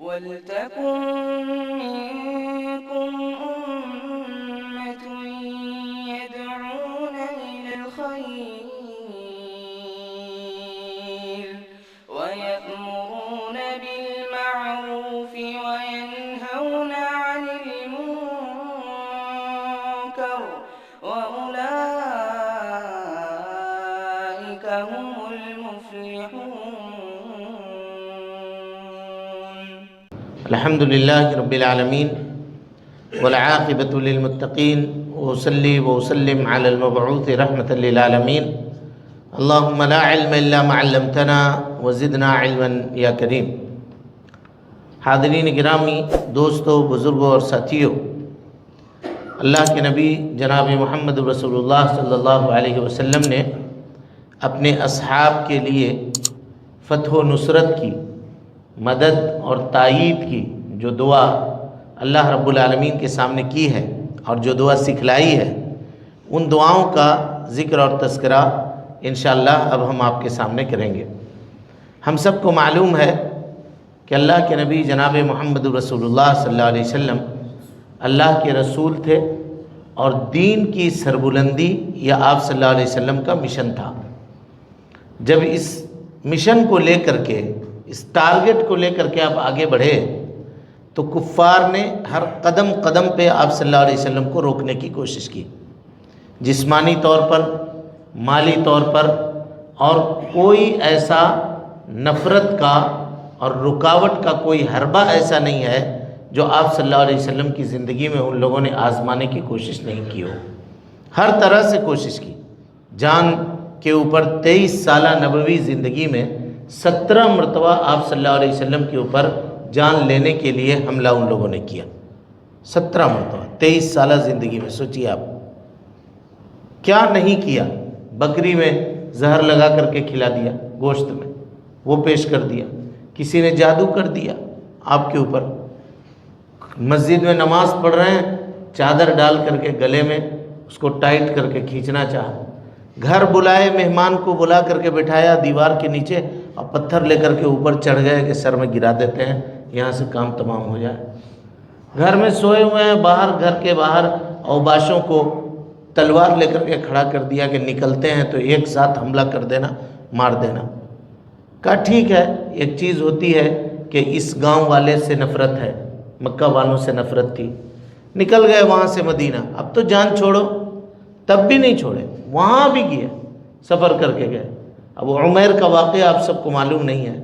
وَلْتَكُن مِّنكُمْ أُمَّةٌ يَدْعُونَ إِلَى الْخَيْرِ وَيَأْمُرُونَ بِالْمَعْرُوفِ وَيَنْهَوْنَ عَنِ الْمُنكَرِ وَأُولَٰئِكَ هُمُ الْمُفْلِحُونَ. الحمد لله رب العالمين والعاقبة للمتقين وأصلي وأسلم على المبعوث رحمة للعالمين اللهم لا علم إلا ما علمتنا وزدنا علما یا کریم. حاضرین گرامی، دوستو، بزرگوں اور ساتھیوں، اللہ کے نبی جناب محمد رسول اللہ صلی اللہ علیہ وسلم نے اپنے اصحاب کے لیے فتح و نصرت کی، مدد اور تائید کی جو دعا اللہ رب العالمین کے سامنے کی ہے اور جو دعا سکھلائی ہے، ان دعاؤں کا ذکر اور تذکرہ انشاءاللہ اب ہم آپ کے سامنے کریں گے. ہم سب کو معلوم ہے کہ اللہ کے نبی جناب محمد رسول اللہ صلی اللہ علیہ وسلم اللہ کے رسول تھے اور دین کی سربلندی یا آپ صلی اللہ علیہ وسلم کا مشن تھا. جب اس مشن کو لے کر کے، اس ٹارگٹ کو لے کر کے آپ آگے بڑھے تو کفار نے ہر قدم قدم پہ آپ صلی اللہ علیہ وسلم کو روکنے کی کوشش کی، جسمانی طور پر، مالی طور پر، اور کوئی ایسا نفرت کا اور رکاوٹ کا کوئی حربہ ایسا نہیں ہے جو آپ صلی اللہ علیہ وسلم کی زندگی میں ان لوگوں نے آزمانے کی کوشش نہیں کی ہو. ہر طرح سے کوشش کی. جان کے اوپر 23 سالہ نبوی زندگی میں 17 مرتبہ آپ صلی اللہ علیہ وسلم کے اوپر جان لینے کے لیے حملہ ان لوگوں نے کیا. 17 مرتبہ 23 سالہ زندگی میں. سوچیے آپ کیا نہیں کیا. بکری میں زہر لگا کر کے کھلا دیا، گوشت میں وہ پیش کر دیا. کسی نے جادو کر دیا آپ کے اوپر. مسجد میں نماز پڑھ رہے ہیں، چادر ڈال کر کے گلے میں اس کو ٹائٹ کر کے کھینچنا چاہا. گھر بلائے، مہمان کو بلا کر کے بٹھایا دیوار کے نیچے اور پتھر لے کر کے اوپر چڑھ گئے کہ سر میں گرا دیتے ہیں، یہاں سے کام تمام ہو جائے. گھر میں سوئے ہوئے ہیں، باہر گھر کے باہر اوباشوں کو تلوار لے کر کے کھڑا کر دیا کہ نکلتے ہیں تو ایک ساتھ حملہ کر دینا، مار دینا. کہا ٹھیک ہے. ایک چیز ہوتی ہے کہ اس گاؤں والے سے نفرت ہے، مکہ والوں سے نفرت تھی. نکل گئے وہاں سے مدینہ. اب تو جان چھوڑو، تب بھی نہیں چھوڑے، وہاں بھی گئے، سفر کر کے گئے. اب عمیر کا واقعہ آپ سب کو معلوم نہیں ہے.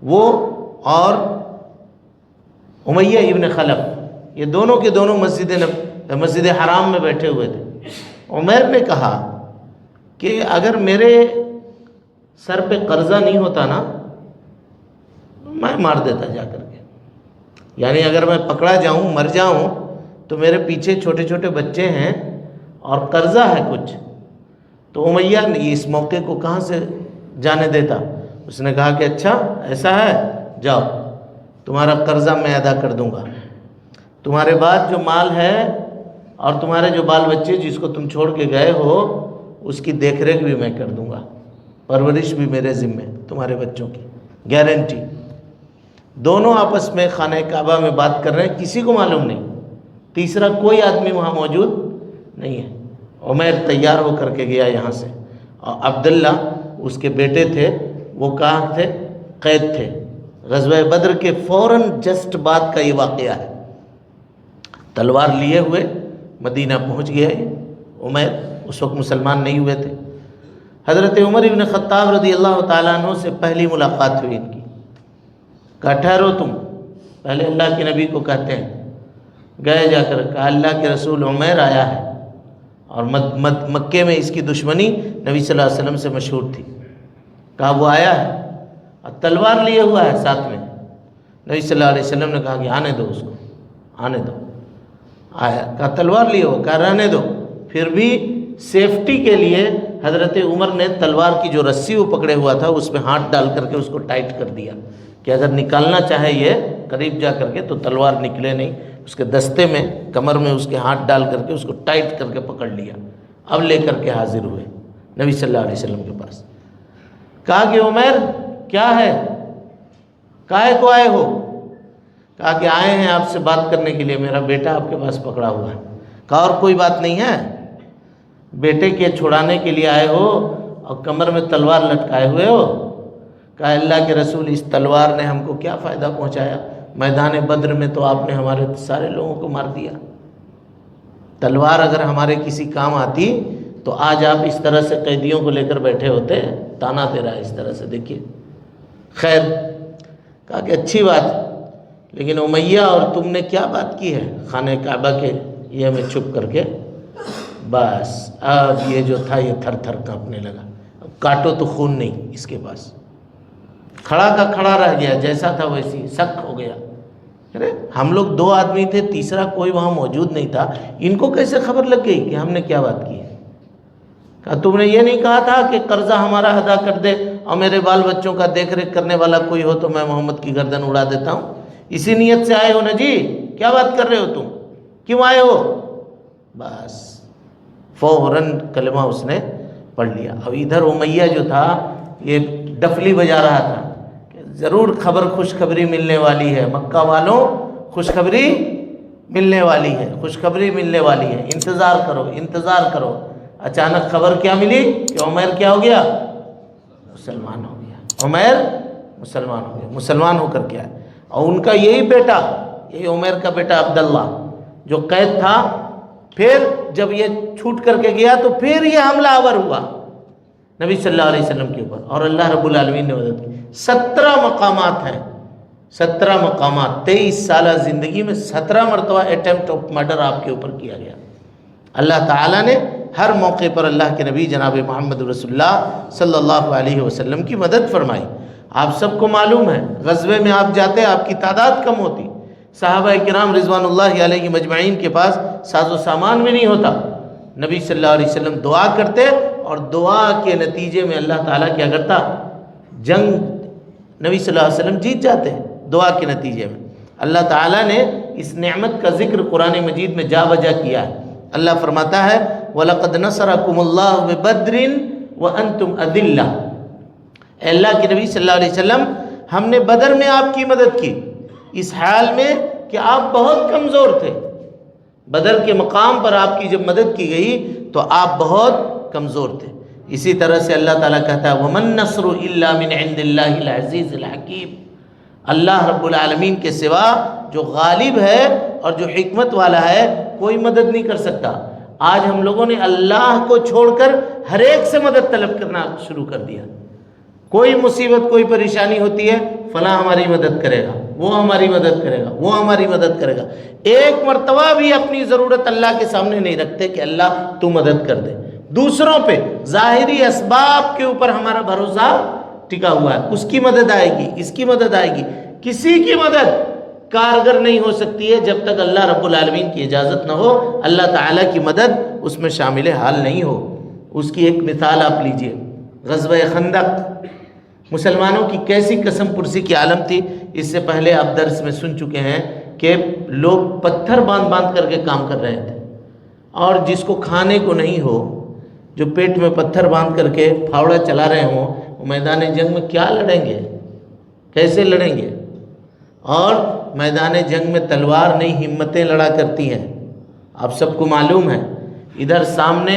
وہ اور امیہ ابن خلف، یہ دونوں کے دونوں مسجد حرام میں بیٹھے ہوئے تھے. عمیر نے کہا کہ اگر میرے سر پہ قرضہ نہیں ہوتا نا میں مار دیتا جا کر کے. یعنی اگر میں پکڑا جاؤں، مر جاؤں، تو میرے پیچھے چھوٹے چھوٹے بچے ہیں اور قرضہ ہے کچھ. تو امیہ نے اس موقع کو کہاں سے جانے دیتا. اس نے کہا کہ اچھا ایسا ہے، جاؤ تمہارا قرضہ میں ادا کر دوں گا، تمہارے بعد جو مال ہے اور تمہارے جو بال بچے جس کو تم چھوڑ کے گئے ہو اس کی دیکھ ریکھ بھی میں کر دوں گا، پرورش بھی میرے ذمے، تمہارے بچوں کی گارنٹی. دونوں آپس میں خانہ کعبہ میں بات کر رہے ہیں، کسی کو معلوم نہیں، تیسرا کوئی آدمی وہاں موجود نہیں ہے. عمیر تیار ہو کر کے گیا یہاں سے. اور عبداللہ اس کے بیٹے تھے، وہ کہاں تھے؟ قید تھے. غزوہ بدر کے فوراً جسٹ بعد کا یہ واقعہ ہے. تلوار لیے ہوئے مدینہ پہنچ گیا. عمیر اس وقت مسلمان نہیں ہوئے تھے. حضرت عمر ابن خطاب رضی اللہ تعالیٰ عنہ سے پہلی ملاقات ہوئی ان کی. کہا ٹھہرو تم، پہلے اللہ کے نبی کو کہتے ہیں. گئے جا کر کہا اللہ کے رسول عمیر آیا ہے. اور مکے میں اس کی دشمنی نبی صلی اللہ علیہ وسلم سے مشہور تھی. کہا وہ آیا ہے اور تلوار لیے ہوا ہے ساتھ میں. نبی صلی اللہ علیہ وسلم نے کہا کہ آنے دو اس کو، آنے دو. آیا، کہا تلوار لیے ہو، کہا رہنے دو. پھر بھی سیفٹی کے لیے حضرت عمر نے تلوار کی جو رسی وہ پکڑے ہوا تھا اس میں ہاتھ ڈال کر کے اس کو ٹائٹ کر دیا کہ اگر نکالنا چاہے یہ قریب جا کر کے تو تلوار نکلے نہیں. اس کے دستے میں، کمر میں اس کے ہاتھ ڈال کر کے اس کو ٹائٹ کر کے پکڑ لیا. اب لے کر کے حاضر ہوئے نبی صلی اللہ علیہ وسلم کے پاس. کہا کہ عمیر کیا ہے، کائے کو آئے ہو؟ کہا کہ آئے ہیں آپ سے بات کرنے کے لیے، میرا بیٹا آپ کے پاس پکڑا ہوا ہے۔ کہا اور کوئی بات نہیں ہے؟ بیٹے کے چھڑانے کے لیے آئے ہو اور کمر میں تلوار لٹکائے ہوئے ہو؟ کہا اللہ کے رسول اس تلوار نے ہم کو کیا فائدہ پہنچایا، میدان بدر میں تو آپ نے ہمارے سارے لوگوں کو مار دیا، تلوار اگر ہمارے کسی کام آتی تو آج آپ اس طرح سے قیدیوں کو لے کر بیٹھے ہوتے، تانا دے رہا ہے اس طرح سے، دیکھیے۔ خیر، کہا کہ اچھی بات، لیکن امیہ اور تم نے کیا بات کی ہے خانہ کعبہ کے یہ میں چھپ کر کے؟ بس اب یہ جو تھا یہ تھر تھر کانپنے لگا، اب کاٹو تو خون نہیں اس کے پاس، کھڑا کا کھڑا رہ گیا، جیسا تھا ویسی سخت ہو گیا۔ ارے ہم لوگ 2 آدمی تھے، تیسرا کوئی وہاں موجود نہیں تھا، ان کو کیسے خبر لگ گئی کہ ہم نے کیا بات کی ہے؟ کہا تم نے یہ نہیں کہا تھا کہ قرضہ ہمارا ادا کر دے اور میرے بال بچوں کا دیکھ ریکھ کرنے والا کوئی ہو تو میں محمد کی گردن اڑا دیتا ہوں؟ اسی نیت سے آئے ہو نا جی؟ کیا بات کر رہے ہو تم، کیوں آئے ہو؟ بس فوراً کلمہ اس نے پڑھ لیا۔ اب ادھر امیہ جو تھا یہ ڈفلی بجا رہا تھا کہ ضرور خبر خوشخبری ملنے والی ہے، مکہ والوں خوشخبری ملنے والی ہے، خوشخبری ملنے والی ہے، انتظار کرو انتظار کرو۔ اچانک خبر کیا ملی کہ عمیر کیا ہو گیا؟ مسلمان ہو گیا۔ عمیر مسلمان ہو گیا، مسلمان ہو کر کیا ہے، اور ان کا یہی بیٹا، یہی عمیر کا بیٹا عبداللہ جو قید تھا، پھر جب یہ چھوٹ کر کے گیا تو پھر یہ حملہ آور ہوا نبی صلی اللہ علیہ وسلم کے اوپر، اور اللہ رب العالمین نے مدد کی۔ 17 مقامات ہیں، 17 مقامات، 23 سالہ زندگی میں 17 مرتبہ اٹیمپٹ آف مرڈر آپ کے اوپر کیا گیا۔ اللہ تعالیٰ نے ہر موقع پر اللہ کے نبی جناب محمد رسول اللہ صلی اللہ علیہ وسلم کی مدد فرمائی۔ آپ سب کو معلوم ہے غزوے میں آپ جاتے آپ کی تعداد کم ہوتی، صحابہ کرام رضوان اللہ علیہ مجمعین کے پاس ساز و سامان بھی نہیں ہوتا، نبی صلی اللہ علیہ وسلم دعا کرتے اور دعا کے نتیجے میں اللہ تعالیٰ کیا کرتا، جنگ نبی صلی اللہ علیہ وسلم جیت جاتے دعا کے نتیجے میں۔ اللہ تعالیٰ نے اس نعمت کا ذکر قرآن مجید میں جا بجا کیا ہے۔ اللہ فرماتا ہے وَلَقَدْ نَصَرَكُمُ اللَّهُ بِبَدْرٍ وَأَنْتُمْ أَذِلَّةٌ، اے اللہ کے نبی صلی اللہ علیہ وسلم ہم نے بدر میں آپ کی مدد کی اس حال میں کہ آپ بہت کمزور تھے۔ بدر کے مقام پر آپ کی جب مدد کی گئی تو آپ بہت کمزور تھے۔ اسی طرح سے اللہ تعالیٰ کہتا ہے وَمَن نَّصْرُ إِلَّا مِنْ عِنْدِ اللَّهِ الْعَزِيزِ الْحَكِيمِ، اللہ رب العالمین کے سوا جو غالب ہے اور جو حکمت والا ہے کوئی مدد نہیں کر سکتا۔ آج ہم لوگوں نے اللہ کو چھوڑ کر ہر ایک سے مدد طلب کرنا شروع کر دیا۔ کوئی مصیبت کوئی پریشانی ہوتی ہے فلاں ہماری مدد کرے گا، وہ ہماری مدد کرے گا، وہ ہماری مدد کرے گا، ایک مرتبہ بھی اپنی ضرورت اللہ کے سامنے نہیں رکھتے کہ اللہ تو مدد کر دے۔ دوسروں پہ ظاہری اسباب کے اوپر ہمارا بھروسہ ٹکا ہوا ہے، اس کی مدد آئے گی، اس کی مدد آئے گی، کسی کی مدد کارگر نہیں ہو سکتی ہے جب تک اللہ رب العالمین کی اجازت نہ ہو، اللہ تعالیٰ کی مدد اس میں شامل حال نہیں ہو۔ اس کی ایک مثال آپ لیجئے، غزوہ خندق، مسلمانوں کی کیسی قسم پرسی کی عالم تھی۔ اس سے پہلے آپ درس میں سن چکے ہیں کہ لوگ پتھر باندھ باندھ کر کے کام کر رہے تھے، اور جس کو کھانے کو نہیں ہو، جو پیٹ میں پتھر باندھ کر کے پھاوڑا چلا رہے ہوں، وہ میدان جنگ میں کیا لڑیں گے، کیسے لڑیں گے؟ اور میدان جنگ میں تلوار نہیں ہمتیں لڑا کرتی ہیں۔ آپ سب کو معلوم ہے ادھر سامنے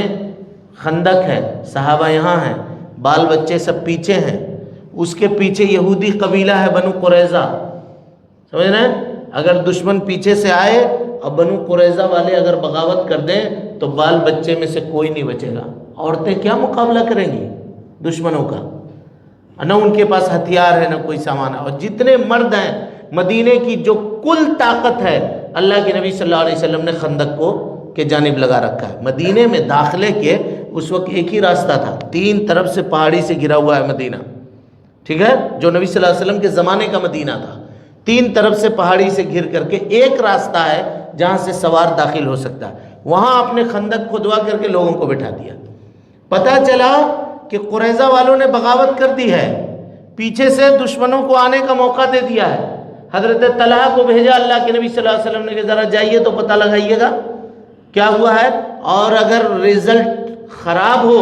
خندق ہے، صحابہ یہاں ہیں، بال بچے سب پیچھے ہیں، اس کے پیچھے یہودی قبیلہ ہے بنو قریظہ، سمجھ رہے ہیں؟ اگر دشمن پیچھے سے آئے اور بنو قریظہ والے اگر بغاوت کر دیں تو بال بچے میں سے کوئی نہیں بچے گا۔ عورتیں کیا مقابلہ کریں گی دشمنوں کا؟ نہ ان کے پاس ہتھیار ہے نہ کوئی سامان ہے، اور جتنے مرد ہیں مدینے کی جو کل طاقت ہے اللہ کے نبی صلی اللہ علیہ وسلم نے خندق کو کے جانب لگا رکھا ہے۔ مدینے میں داخلے کے اس وقت ایک ہی راستہ تھا، 3 طرف سے پہاڑی سے گھرا ہوا ہے مدینہ، ٹھیک ہے، جو نبی صلی اللہ علیہ وسلم کے زمانے کا مدینہ تھا، 3 طرف سے پہاڑی سے گھر کر کے ایک راستہ ہے جہاں سے سوار داخل ہو سکتا ہے، وہاں اپنے خندق کھدوا کر کے لوگوں کو بٹھا دیا۔ پتہ چلا کہ قریظہ والوں نے بغاوت کر دی ہے، پیچھے سے دشمنوں کو آنے کا موقع دے دیا ہے۔ حضرت طلحہ کو بھیجا اللہ کے نبی صلی اللہ علیہ وسلم نے کہ ذرا جائیے تو پتہ لگائیے گا کیا ہوا ہے، اور اگر رزلٹ خراب ہو،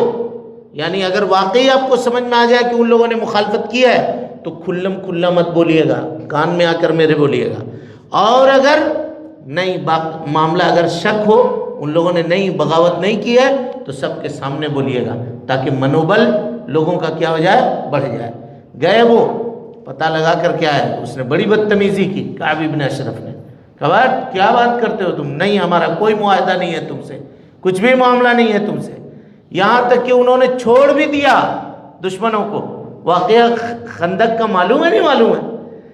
یعنی اگر واقعی آپ کو سمجھ میں آ جائے کہ ان لوگوں نے مخالفت کی ہے تو کھلم کھلا مت بولیے گا، کان میں آ کر میرے بولیے گا، اور اگر نہیں معاملہ اگر شک ہو ان لوگوں نے نہیں بغاوت نہیں کی ہے تو سب کے سامنے بولیے گا تاکہ منوبل لوگوں کا کیا ہو جائے، بڑھ جائے۔ گئے وہ پتہ لگا کر کے آئے، اس نے بڑی بدتمیزی کی، کعب بن اشرف نے کہا کیا بات کرتے ہو تم، نہیں ہمارا کوئی معاہدہ نہیں ہے تم سے، کچھ بھی معاملہ نہیں ہے تم سے، یہاں تک کہ انہوں نے چھوڑ بھی دیا دشمنوں کو۔ واقعہ خندق کا معلوم ہے نہیں معلوم ہے،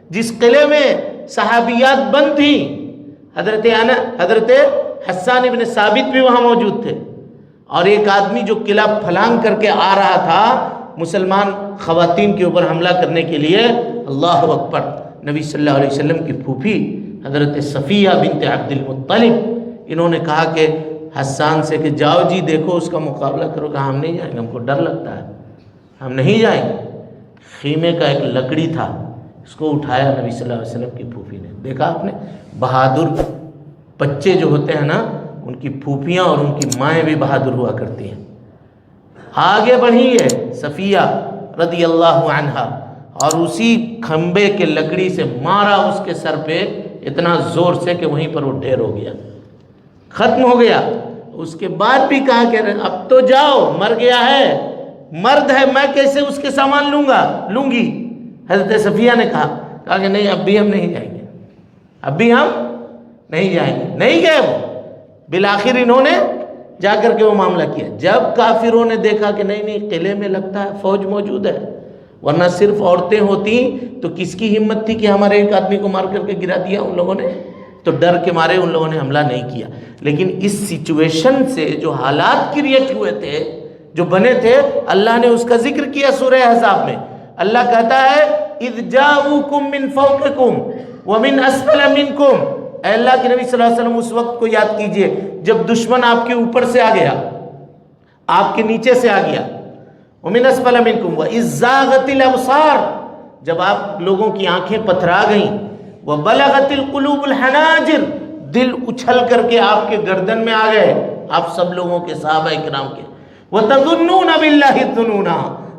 جس قلعے میں صحابیات بند تھیں، حضرت حسان ابن ثابت بھی وہاں موجود تھے، اور ایک آدمی جو قلعہ پھلانگ کر کے آ رہا تھا مسلمان خواتین کے اوپر حملہ کرنے کے لیے، اللہ اکبر، نبی صلی اللہ علیہ وسلم کی پھوپھی حضرت صفیہ بنت عبد المطلب، انہوں نے کہا کہ حسان سے کہ جاؤ جی دیکھو اس کا مقابلہ کرو، کہا ہم نہیں جائیں گے، ہم کو ڈر لگتا ہے، ہم نہیں جائیں گے۔ خیمے کا ایک لکڑی تھا، اس کو اٹھایا نبی صلی اللہ علیہ وسلم کی پھوپھی نے، دیکھا آپ نے، بہادر بچے جو ہوتے ہیں نا ان کی پھوپھیاں اور ان کی مائیں بھی بہادر ہوا کرتی ہیں۔ آگے بڑھی ہے صفیہ رضی اللہ عنہا اور اسی کھمبے کے لکڑی سے مارا اس کے سر پہ اتنا زور سے کہ وہیں پر وہ ڈھیر ہو گیا، ختم ہو گیا۔ اس کے بعد بھی کہا کہ اب تو جاؤ، مر گیا ہے، مرد ہے، میں کیسے اس کے سامان لوں گی۔ حضرت صفیہ نے کہا کہ نہیں اب بھی ہم نہیں جائیں گے، اب بھی ہم نہیں جائیں گے، نہیں گئے وہ۔ بالآخر انہوں نے جا کر کے وہ معاملہ کیا۔ جب کافروں نے دیکھا کہ نہیں قلعے میں لگتا ہے فوج موجود ہے، ورنہ صرف عورتیں ہوتی تو کس کی ہمت تھی کہ ہمارے ایک آدمی کو مار کر کے گرا دیا ان لوگوں نے، تو ڈر کے مارے ان لوگوں نے حملہ نہیں کیا۔ لیکن اس سچویشن سے جو حالات کریٹ ہوئے تھے، جو بنے تھے، اللہ نے اس کا ذکر کیا سورہ احزاب میں۔ اللہ کہتا ہے اذ جاؤکم من فوقکم ومن اسفل منکم، اے اللہ کے نبی صلی اللہ علیہ وسلم اس وقت کو یاد کیجئے جب دشمن آپ کے اوپر سے آ گیا، آپ کے نیچے سے آ گیا، ومن اسفل منکم واذ زاغت الابصار، جب آپ لوگوں کی آنکھیں پتھرا گئیں، وبلغت القلوب الحناجر، دل اچھل کر کے آپ کے گردن میں آ گئے، آپ سب لوگوں کے صحابہ کرام کے، وتظنون باللہ الظنونا،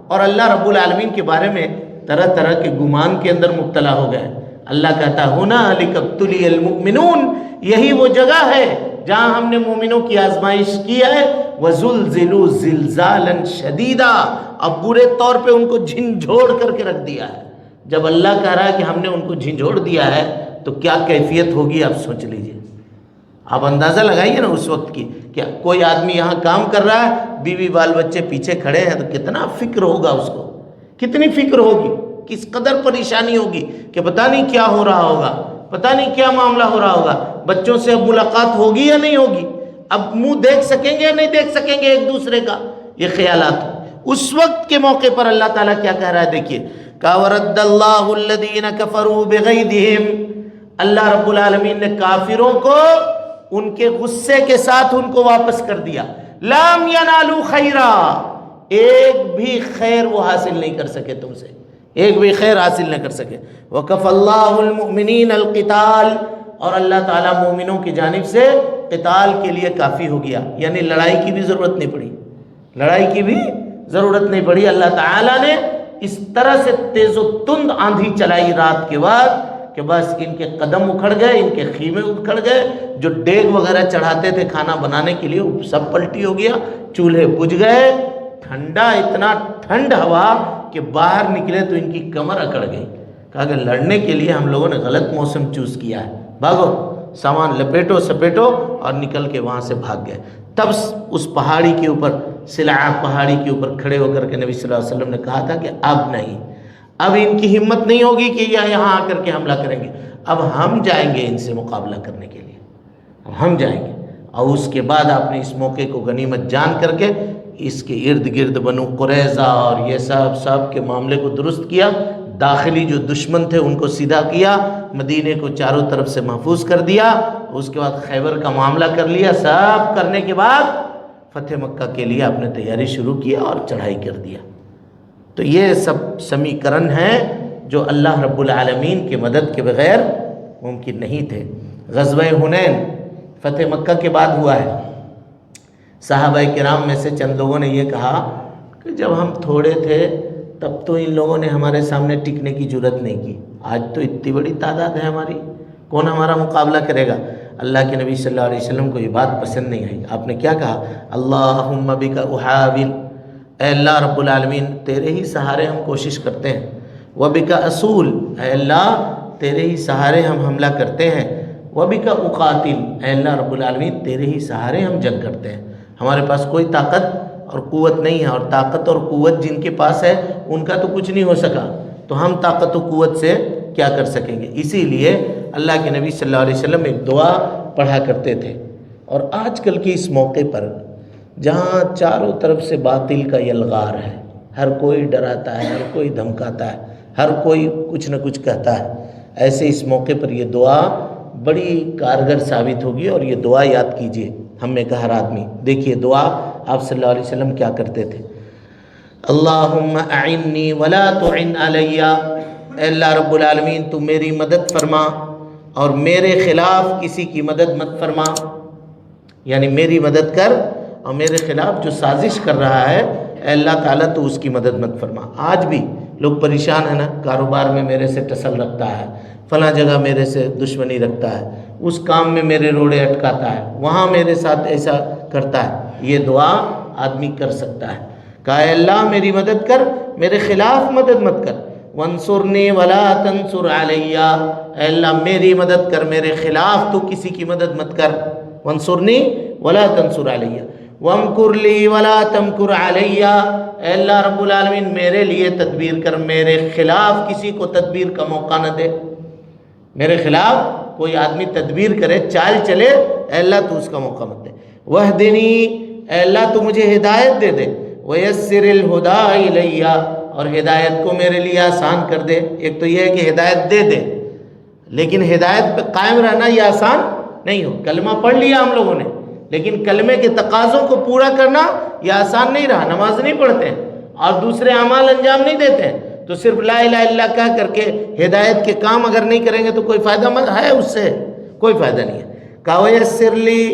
اور اللہ رب العالمین کے بارے میں طرح طرح کے گمان کے اندر مبتلا ہو گئے۔ اللہ کہتا ہے ہنالک ابتلی المؤمنون، یہی وہ جگہ ہے جہاں ہم نے مومنوں کی آزمائش کی ہے، وزلزلوا زلزالا شدیدا، اب برے طور پہ ان کو جھنجھوڑ کر کے رکھ دیا ہے۔ جب اللہ کہہ رہا ہے کہ ہم نے ان کو جھنجھوڑ دیا ہے تو کیا کیفیت ہوگی آپ سوچ لیجئے، آپ اندازہ لگائیے نا اس وقت کی، کہ کوئی آدمی یہاں کام کر رہا ہے، بیوی بال بچے پیچھے کھڑے ہیں، تو کتنا فکر ہوگا اس کو، کتنی فکر ہوگی، کس قدر پریشانی ہوگی کہ پتہ نہیں کیا ہو رہا ہوگا، پتہ نہیں کیا معاملہ ہو رہا ہوگا، بچوں سے اب ملاقات ہوگی یا نہیں ہوگی، اب منہ دیکھ سکیں گے یا نہیں دیکھ سکیں گے ایک دوسرے کا، یہ خیالات ہو۔ اس وقت کے موقع پر اللہ تعالیٰ کیا کہہ رہا ہے، دیکھیے وَرَدَّ اللَّهُ الَّذِينَ كَفَرُوا بِغَيْظِهِمْ، اللہ رب العالمین نے کافروں کو ان کے غصے کے ساتھ ان کو واپس کر دیا۔ لَمْ يَنَالُوا خَيْرًا، ایک بھی خیر وہ حاصل نہیں کر سکے تم سے، ایک بھی خیر حاصل نہ کر سکے۔ وَكَفَى اللَّهُ الْمُؤْمِنِينَ الْقِتَالَ، اور اللہ تعالیٰ مومنوں کی جانب سے قتال کے لیے کافی ہو گیا، یعنی لڑائی کی بھی ضرورت نہیں پڑی، لڑائی کی بھی ضرورت نہیں پڑی۔ اللہ تعالیٰ نے اس طرح سے تیز و تند آندھی چلائی رات کے بعد کہ بس ان کے قدم اکھڑ گئے، ان کے خیمے اکھڑ گئے، جو ڈیگ وغیرہ چڑھاتے تھے کھانا بنانے کے لیے وہ سب پلٹی ہو گیا، چولہے بجھ گئے، ٹھنڈا، اتنا ٹھنڈ ہوا کہ باہر نکلے تو ان کی کمر اکڑ گئی۔ کہا کہ لڑنے کے لیے ہم لوگوں نے غلط موسم چوز کیا ہے، بھاگو، سامان لپیٹو سپیٹو اور نکل کے وہاں سے بھاگ گئے۔ تب اس پہاڑی کے اوپر، سلعہ پہاڑی کے اوپر کھڑے ہو کر کے نبی صلی اللہ علیہ وسلم نے کہا تھا کہ اب نہیں، اب ان کی ہمت نہیں ہوگی کہ یہاں آ کر کے حملہ کریں گے، اب ہم جائیں گے ان سے مقابلہ کرنے کے لیے، اب ہم جائیں گے۔ اور اس کے بعد آپ نے اس موقع کو غنیمت جان کر کے اس کے ارد گرد بنو قریظہ اور یہ سب کے معاملے کو درست کیا، داخلی جو دشمن تھے ان کو سیدھا کیا، مدینے کو چاروں طرف سے محفوظ کر دیا، اس کے بعد خیبر کا معاملہ کر لیا، سب کرنے کے بعد فتح مکہ کے لیے آپ نے تیاری شروع کیا اور چڑھائی کر دیا۔ تو یہ سب سمیکرن ہیں جو اللہ رب العالمین کے مدد کے بغیر ممکن نہیں تھے۔ غزوہ حنین فتح مکہ کے بعد ہوا ہے۔ صحابہ کرام میں سے چند لوگوں نے یہ کہا کہ جب ہم تھوڑے تھے تب تو ان لوگوں نے ہمارے سامنے ٹکنے کی جرت نہیں کی، آج تو اتنی بڑی تعداد ہے ہماری، کون ہمارا مقابلہ کرے گا؟ اللہ کے نبی صلی اللہ علیہ وسلم کو یہ بات پسند نہیں آئی. آپ نے کیا کہا؟ اللہم بک احاول، اے اللہ رب العالمین تیرے ہی سہارے ہم کوشش کرتے ہیں. وبک اصول، اے اللہ تیرے ہی سہارے ہم حملہ کرتے ہیں. وبک اقاتل، اے اللہ رب العالمین تیرے ہی سہارے ہم جنگ کرتے ہیں. ہمارے پاس کوئی طاقت اور قوت نہیں ہے، اور طاقت اور قوت جن کے پاس ہے ان کا تو کچھ نہیں ہو سکا، تو ہم طاقت و قوت سے کیا کر سکیں گے؟ اسی لیے اللہ کے نبی صلی اللہ علیہ وسلم ایک دعا پڑھا کرتے تھے. اور آج کل کے اس موقع پر جہاں چاروں طرف سے باطل کا یلغار ہے، ہر کوئی ڈراتا ہے، ہر کوئی دھمکاتا ہے، ہر کوئی کچھ نہ کچھ کہتا ہے، ایسے اس موقع پر یہ دعا بڑی کارگر ثابت ہوگی. اور یہ دعا یاد کیجئے ہم میں کا ہر آدمی. دیکھیے دعا آپ صلی اللہ علیہ وسلم کیا کرتے تھے. اللہم اعنی ولا تعن علی، اے اللہ رب العالمین تو میری مدد فرما اور میرے خلاف کسی کی مدد مت فرما. یعنی میری مدد کر اور میرے خلاف جو سازش کر رہا ہے اے اللہ تعالیٰ تو اس کی مدد مت فرما. آج بھی لوگ پریشان ہیں نا، کاروبار میں میرے سے ٹسل رکھتا ہے، فلاں جگہ میرے سے دشمنی رکھتا ہے، اس کام میں میرے روڑے اٹکاتا ہے، وہاں میرے ساتھ ایسا کرتا ہے. یہ دعا آدمی کر سکتا ہے. کہا اے اللہ میری مدد کر، میرے خلاف مدد مت کر. وانصرنی ولا تنصر علی، اے اللہ میری مدد کر، میرے خلاف تو کسی کی مدد مت کر. وانصرنی ولا تنصر علی. وامکر لی ولا تمکر علی، اے اللہ رب العالمین میرے لیے تدبیر کر، میرے خلاف کسی کو تدبیر کا موقع نہ دے. میرے خلاف کوئی آدمی تدبیر کرے، چال چلے، اے اللہ تو اس کا موقع مت دے. وحدنی، اے اللہ تو مجھے ہدایت دے دے. ویسر الہدی الی، اور ہدایت کو میرے لیے آسان کر دے. ایک تو یہ ہے کہ ہدایت دے دے، لیکن ہدایت پہ قائم رہنا یہ آسان نہیں ہو. کلمہ پڑھ لیا ہم لوگوں نے، لیکن کلمے کے تقاضوں کو پورا کرنا یہ آسان نہیں رہا. نماز نہیں پڑھتے ہیں اور دوسرے اعمال انجام نہیں دیتے ہیں، تو صرف لا الہ الا اللہ کہہ کر کے ہدایت کے کام اگر نہیں کریں گے تو کوئی فائدہ مند ہے؟ اس سے کوئی فائدہ نہیں ہے. کہا ویسر لی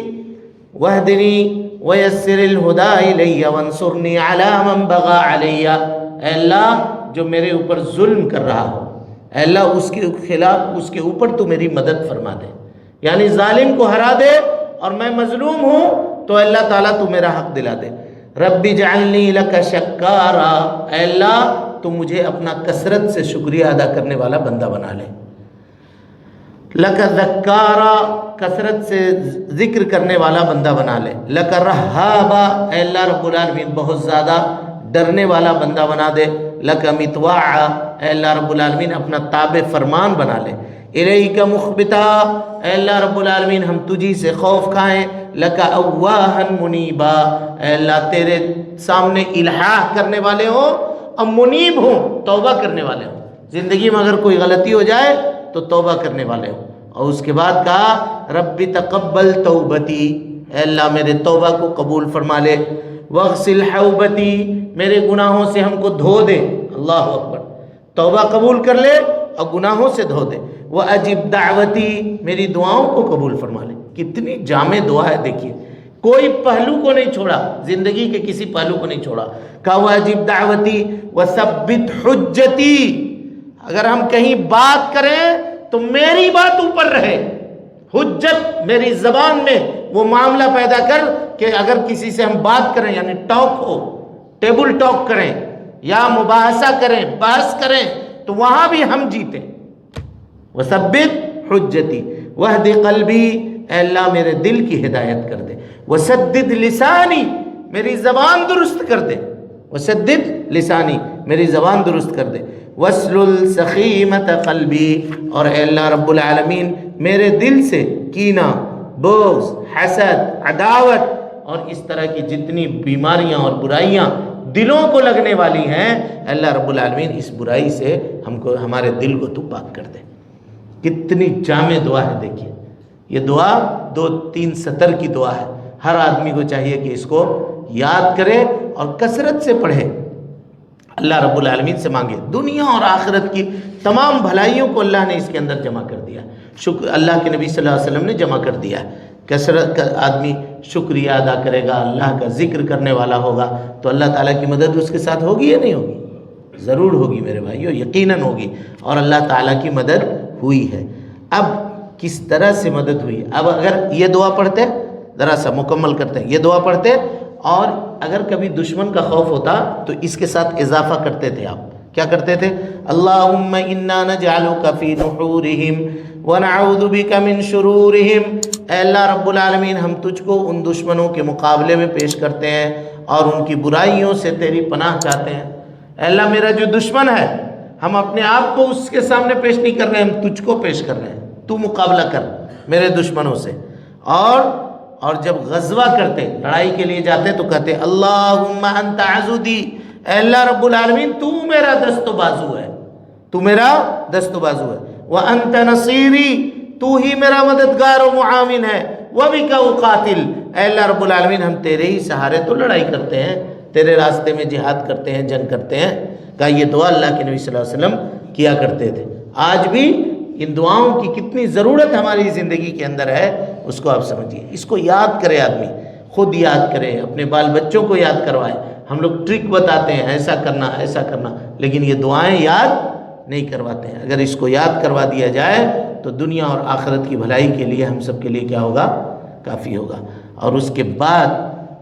وحدنی ویسر الہدی الی وانصرنی علی من بغی علی، اے اللہ جو میرے اوپر ظلم کر رہا ہو، اے اللہ اس کے خلاف اس کے اوپر تو میری مدد فرما دے. یعنی ظالم کو ہرا دے اور میں مظلوم ہوں تو اللہ تعالیٰ تو میرا حق دلا دے. رب اجعلنی لک شکارا، اے اللہ تو مجھے اپنا کثرت سے شکریہ ادا کرنے والا بندہ بنا لے. لک ذکارا، کثرت سے ذکر کرنے والا بندہ بنا لے. لک رہابا، اے اللہ رب العالمین بہت زیادہ ڈرنے والا بندہ بنا دے. لک مطواعا، اے اللہ رب العالمین اپنا تابع فرمان بنا لے. الیک مخبتا، اے اللہ رب العالمین ہم تجھی سے خوف کھائیں. لک اواہا منیبا، اے اللہ تیرے سامنے الحاح کرنے والے ہوں اور منیب ہوں، توبہ کرنے والے ہوں. زندگی میں اگر کوئی غلطی ہو جائے تو توبہ کرنے والے ہوں. اور اس کے بعد کہا رب تقبل توبتی، اے اللہ میرے توبہ کو قبول فرما لے. واغسل حوبتی، میرے گناہوں سے ہم کو دھو دے. اللہ اکبر، توبہ قبول کر لے اور گناہوں سے دھو دے. وَأَجِبْ دعوتی، میری دعاؤں کو قبول فرما لے. کتنی جامع دعا ہے دیکھیے، کوئی پہلو کو نہیں چھوڑا، زندگی کے کسی پہلو کو نہیں چھوڑا. کہا وَأَجِبْ دعوتی وَثَبِّتْ حُجَّتِي، اگر ہم کہیں بات کریں تو میری بات اوپر رہے. حجت میری زبان میں وہ معاملہ پیدا کر کہ اگر کسی سے ہم بات کریں، یعنی ٹاک ہو، ٹیبل ٹاک کریں یا مباحثہ کریں، بحث کریں، تو وہاں بھی ہم جیتیں. وثبت حجتی وہد قلبی، اے اللہ میرے دل کی ہدایت کر دے. وسدد لسانی، میری زبان درست کر دے. وسدد لسانی، میری زبان درست کر دے. واسلل سخیمت قلبی، اور اے اللہ رب العالمین میرے دل سے کینہ، بغض، حسد، عداوت اور اس طرح کی جتنی بیماریاں اور برائیاں دلوں کو لگنے والی ہیں، اے اللہ رب العالمین اس برائی سے ہم کو، ہمارے دل کو تو پاک کر دے. کتنی جامع دعا ہے دیکھیے. یہ دعا 2-3 سطر کی دعا ہے. ہر آدمی کو چاہیے کہ اس کو یاد کرے اور کثرت سے پڑھے. اللہ رب العالمین سے مانگے. دنیا اور آخرت کی تمام بھلائیوں کو اللہ نے اس کے اندر جمع کر دیا. شکر اللہ کے نبی صلی اللہ علیہ وسلم نے جمع کر دیا. کثرت کا آدمی شکریہ ادا کرے گا، اللہ کا ذکر کرنے والا ہوگا تو اللہ تعالیٰ کی مدد اس کے ساتھ ہوگی یا نہیں ہوگی؟ ضرور ہوگی میرے بھائیو، یقیناً ہوگی. اور اللہ تعالیٰ کی مدد ہوئی ہے. اب کس طرح سے مدد ہوئی. اب اگر یہ دعا پڑھتے، ذرا سا مکمل کرتے ہیں، یہ دعا پڑھتے اور اگر کبھی دشمن کا خوف ہوتا تو اس کے ساتھ اضافہ کرتے تھے. آپ کیا کرتے تھے؟ اللہم انا نجعلک فی نحورہم ونعوذ بک من شرورہم. اے اللہ رب العالمین، ہم تجھ کو ان دشمنوں کے مقابلے میں پیش کرتے ہیں اور ان کی برائیوں سے تیری پناہ چاہتے ہیں. اے اللہ میرا جو دشمن ہے، ہم اپنے آپ کو اس کے سامنے پیش نہیں کر رہے، ہم تجھ کو پیش کر رہے ہیں. تو مقابلہ کر میرے دشمنوں سے. اور جب غزوہ کرتے، لڑائی کے لیے جاتے تو کہتے اللہم انت عضدی. اے اللہ رب العالمین تو میرا دست و بازو ہے، تو میرا دست و بازو ہے. وانت نصیری، تو ہی میرا مددگار و معاون ہے. وبک اقاتل. اے اللہ رب العالمین ہم تیرے ہی سہارے تو لڑائی کرتے ہیں، تیرے راستے میں جہاد کرتے ہیں، جنگ کرتے ہیں. کہ یہ دعا اللہ کے نبی صلی اللہ علیہ وسلم کیا کرتے تھے. آج بھی ان دعاؤں کی کتنی ضرورت ہماری زندگی کے اندر ہے، اس کو آپ سمجھیے. اس کو یاد کرے آدمی، خود یاد کرے، اپنے بال بچوں کو یاد کروائے. ہم لوگ ٹرک بتاتے ہیں ایسا کرنا ایسا کرنا، لیکن یہ دعائیں یاد نہیں کرواتے ہیں. اگر اس کو یاد کروا دیا جائے تو دنیا اور آخرت کی بھلائی کے لیے ہم سب کے لیے کیا ہوگا؟ کافی ہوگا. اور اس کے بعد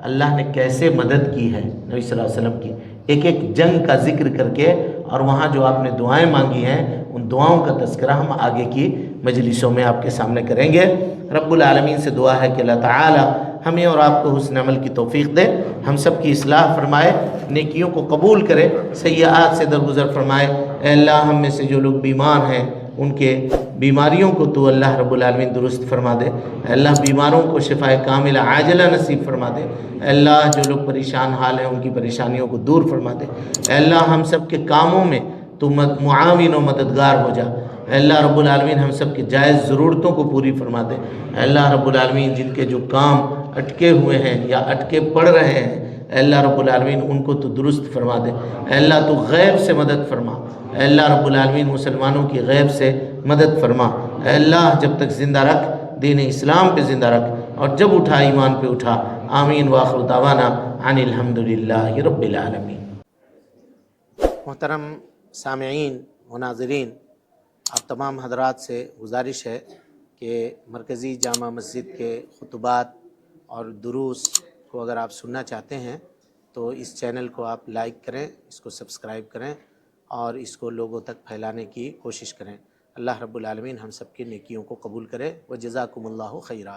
اللہ نے کیسے مدد کی ہے نبی صلی اللہ علیہ وسلم کی، ایک ایک جنگ کا ذکر کر کے، اور وہاں جو آپ نے دعائیں مانگی ہیں ان دعاؤں کا تذکرہ ہم آگے کی مجلسوں میں آپ کے سامنے کریں گے. رب العالمین سے دعا ہے کہ اللہ تعالی ہمیں اور آپ کو حسن عمل کی توفیق دے، ہم سب کی اصلاح فرمائے، نیکیوں کو قبول کرے، سیئات سے درگزر فرمائے. اے اللہ ہم میں سے جو لوگ بیمار ہیں ان کے بیماریوں کو تو اللہ رب العالمین درست فرما دے. اے اللہ بیماروں کو شفائے کاملہ عاجلہ نصیب فرما دے. اے اللہ جو لوگ پریشان حال ہیں ان کی پریشانیوں کو دور فرما دے. اے اللہ ہم سب کے کاموں میں تو معاون و مددگار ہو جا. اے اللہ رب العالمین ہم سب کے جائز ضرورتوں کو پوری فرما دے. اے اللہ رب العالمین جن کے جو کام اٹکے ہوئے ہیں یا اٹکے پڑ رہے ہیں، اے اللہ رب العالمین ان کو تو درست فرما دے. اے اللہ تو غیب سے مدد فرما. اے اللہ رب العالمین مسلمانوں کی غیب سے مدد فرما. اے اللہ جب تک زندہ رکھ، دین اسلام پہ زندہ رکھ، اور جب اٹھا ایمان پہ اٹھا. آمین وآخر دعوانا عن الحمدللہ رب العالمین. محترم سامعین و ناظرین، آپ تمام حضرات سے گزارش ہے کہ مرکزی جامع مسجد کے خطبات اور دروس کو اگر آپ سننا چاہتے ہیں تو اس چینل کو آپ لائک کریں، اس کو سبسکرائب کریں اور اس کو لوگوں تک پھیلانے کی کوشش کریں. اللہ رب العالمین ہم سب کی نیکیوں کو قبول کرے. وجزاکم اللہ خیرا.